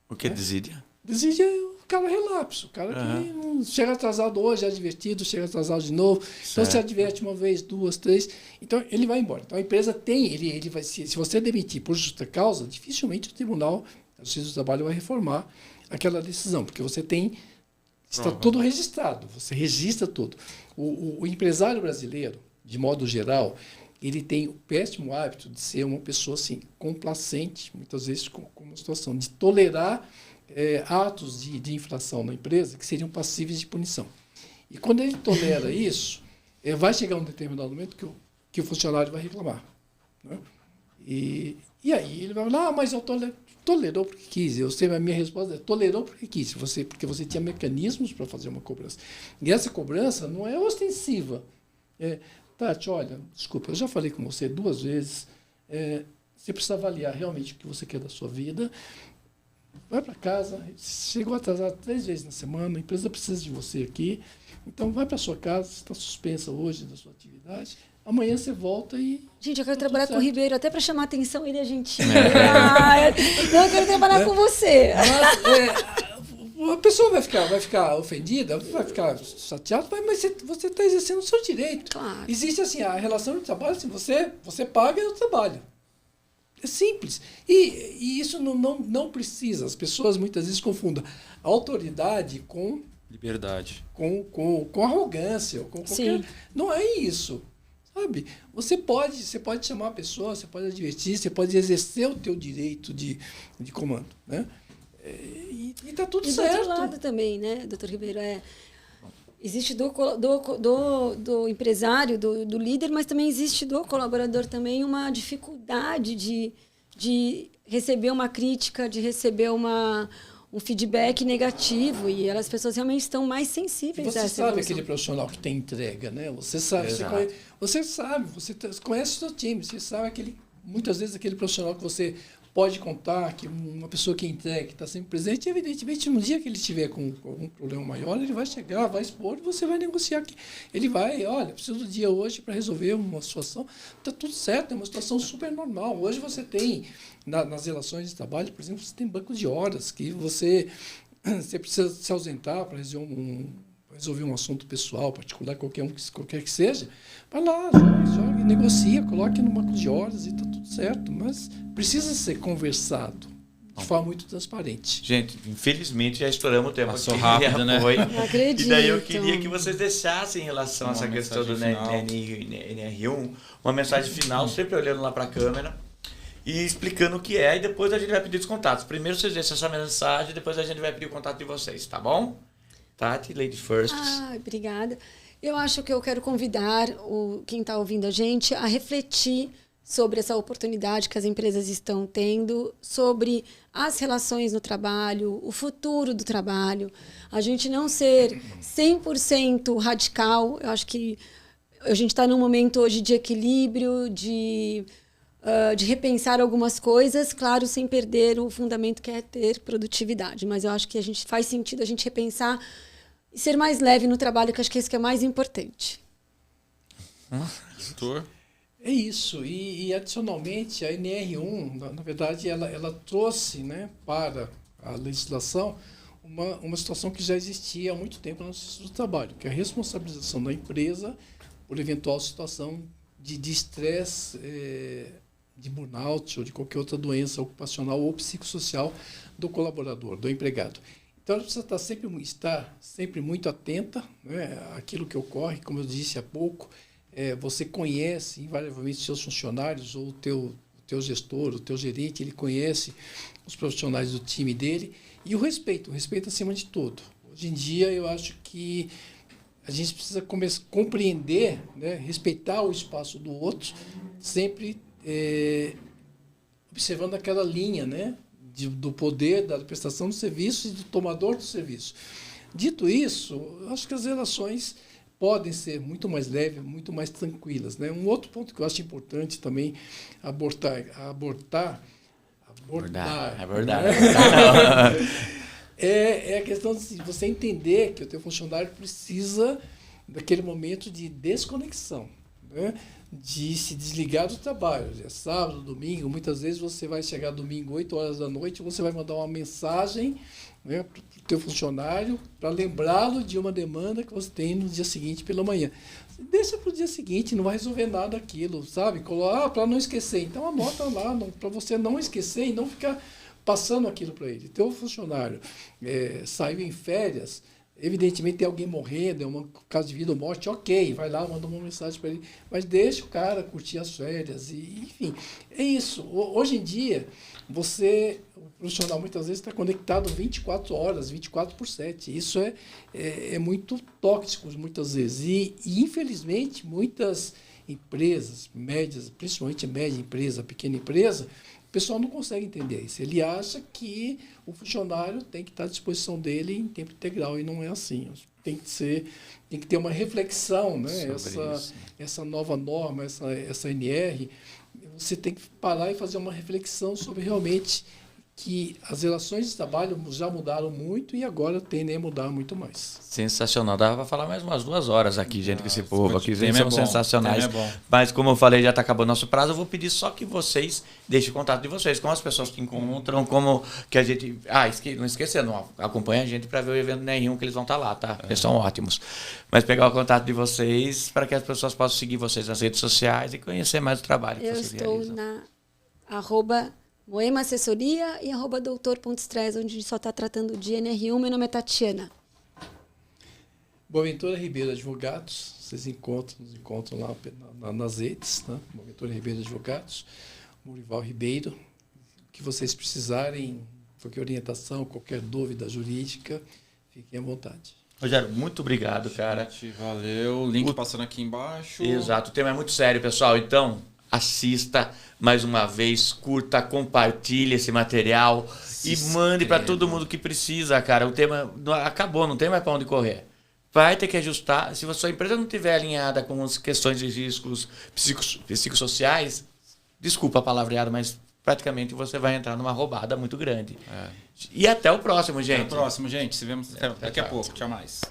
O que é desídia? Desídia é o cara relapso, o cara que chega atrasado hoje, é advertido, chega atrasado de novo. Certo. Então, se adverte 1 vez, 2, 3, então ele vai embora. Então, a empresa ele vai se você demitir por justa causa, dificilmente o Tribunal da Justiça do Trabalho vai reformar aquela decisão, porque você está tudo registrado, você registra tudo. O empresário brasileiro, de modo geral, ele tem o péssimo hábito de ser uma pessoa assim, complacente, muitas vezes com uma situação de tolerar atos de infração na empresa que seriam passíveis de punição. E quando ele tolera isso, vai chegar um determinado momento que o funcionário vai reclamar. Né? E aí ele vai falar, mas eu tolerou porque quis. A minha resposta é, tolerou porque quis, porque você tinha mecanismos para fazer uma cobrança. E essa cobrança não é ostensiva. Tati, olha, desculpa, eu já falei com você 2 vezes, você precisa avaliar realmente o que você quer da sua vida. Vai para casa, chegou atrasado 3 vezes na semana, a empresa precisa de você aqui, então vai para sua casa, você está suspensa hoje da sua atividade, amanhã você volta e... Gente, eu quero trabalhar com o Ribeiro até para chamar a atenção, ele é gentil. Não, eu quero trabalhar com você. Mas, a pessoa vai ficar ofendida, vai ficar chateada, mas você está exercendo o seu direito. Claro. Existe assim, a relação de trabalho, assim, você paga e eu trabalho. É simples. E isso não precisa. As pessoas muitas vezes confundem autoridade com... liberdade. Com arrogância. Com qualquer... Não é isso. Sabe? Você pode chamar a pessoa, você pode advertir, você pode exercer o teu direito de comando. Né? E está tudo certo. E do outro lado também, né, doutor Ribeiro? Existe do empresário, do líder, mas também existe do colaborador também uma dificuldade de receber uma crítica, de receber um feedback negativo, e as pessoas realmente estão mais sensíveis a essa Você sabe evolução. aquele profissional que tem entrega, né? Você sabe, você conhece o seu time, você sabe muitas vezes aquele profissional que você pode contar, que uma pessoa que entrega, que está sempre presente, evidentemente, no dia que ele estiver com algum problema maior, ele vai chegar, vai expor, e você vai negociar. Ele vai, olha, preciso do dia hoje para resolver uma situação. Está tudo certo, é uma situação super normal. Hoje você tem, nas relações de trabalho, por exemplo, você tem banco de horas, que você precisa se ausentar para resolver um assunto pessoal, particular, qualquer que seja. Vai lá, joga, negocia, coloque no banco de horas e está tudo certo. Mas precisa ser conversado de forma muito transparente. Gente, infelizmente já estouramos o tempo. Passou rápido, né? Não acredito. E daí eu queria que vocês deixassem em relação a essa questão do NR1, uma mensagem final, sempre olhando lá para a câmera e explicando o que é, e depois a gente vai pedir os contatos. Primeiro vocês deixam essa mensagem, depois a gente vai pedir o contato de vocês, tá bom? Tati, lady first. Obrigada. Eu acho que eu quero convidar quem está ouvindo a gente a refletir sobre essa oportunidade que as empresas estão tendo, sobre as relações no trabalho, o futuro do trabalho. A gente não ser 100% radical. Eu acho que a gente está num momento hoje de equilíbrio, de repensar algumas coisas, claro, sem perder o fundamento que é ter produtividade. Mas eu acho que faz sentido a gente repensar e ser mais leve no trabalho, que acho que é isso que é mais importante. Doutor? É isso. E adicionalmente, a NR1, na verdade, ela trouxe, né, para a legislação uma situação que já existia há muito tempo no Justiça do Trabalho, que é a responsabilização da empresa por eventual situação de estresse, de burnout ou de qualquer outra doença ocupacional ou psicossocial do colaborador, do empregado. Então, ela precisa estar sempre muito atenta, né, àquilo que ocorre. Como eu disse há pouco, você conhece invariavelmente seus funcionários, ou o teu gestor, o teu gerente, ele conhece os profissionais do time dele. E o respeito acima de tudo. Hoje em dia, eu acho que a gente precisa compreender, né, respeitar o espaço do outro, sempre observando aquela linha, né, do poder, da prestação do serviço e do tomador do serviço. Dito isso, eu acho que as relações podem ser muito mais leves, muito mais tranquilas. Né? Um outro ponto que eu acho importante também abordar é a questão de você entender que o teu funcionário precisa daquele momento de desconexão, né? De se desligar do trabalho. É sábado, domingo, muitas vezes você vai chegar domingo, 8 horas da noite, você vai mandar uma mensagem, né, para o teu funcionário para lembrá-lo de uma demanda que você tem no dia seguinte pela manhã. Deixa para o dia seguinte, não vai resolver nada aquilo, sabe? Para não esquecer. Então anota lá, para você não esquecer e não ficar passando aquilo para ele. Teu funcionário saiu em férias, Evidentemente tem alguém morrendo, é um caso de vida ou morte, ok, vai lá, manda uma mensagem para ele, mas deixa o cara curtir as férias, e, enfim, é isso. Hoje em dia, o profissional muitas vezes está conectado 24 horas, 24/7, isso é muito tóxico muitas vezes, e infelizmente muitas empresas médias, principalmente média empresa, pequena empresa, o pessoal não consegue entender isso. Ele acha que o funcionário tem que estar à disposição dele em tempo integral, e não é assim. Tem que ter uma reflexão, né? Essa nova norma, essa NR, você tem que parar e fazer uma reflexão sobre realmente que as relações de trabalho já mudaram muito e agora tendem a mudar muito mais. Sensacional. Dava para falar mais umas 2 horas aqui, gente, com esse povo aqui. Eles são sensacionais. Mas como eu falei, já está acabando nosso prazo, eu vou pedir só que vocês deixem o contato de vocês, como as pessoas que encontram, como que a gente... não esquecendo, acompanha a gente para ver o evento NR1 que eles vão estar lá, tá? Eles são ótimos. Mas pegar o contato de vocês para que as pessoas possam seguir vocês nas redes sociais e conhecer mais o trabalho que vocês realizam. Eu estou na @Moema Assessoria e @doutor.stress, onde a gente só está tratando de NR1. Meu nome é Tatiana. Boaventura Ribeiro Advogados, vocês nos encontram lá nas redes, né? Boaventura Ribeiro Advogados, Murival Ribeiro. O que vocês precisarem, qualquer orientação, qualquer dúvida jurídica, fiquem à vontade. Rogério, muito obrigado, cara. Valeu. Link passando aqui embaixo. Exato, o tema é muito sério, pessoal. Então, assista mais uma vez, curta, compartilhe esse material e mande para todo mundo que precisa, cara. O tema acabou, não tem mais para onde correr. Vai ter que ajustar. Se a sua empresa não estiver alinhada com as questões de riscos psicossociais, desculpa a palavreada, mas praticamente você vai entrar numa roubada muito grande. E até o próximo, gente. Até o próximo, gente. Se vemos daqui a pouco. Tchau mais.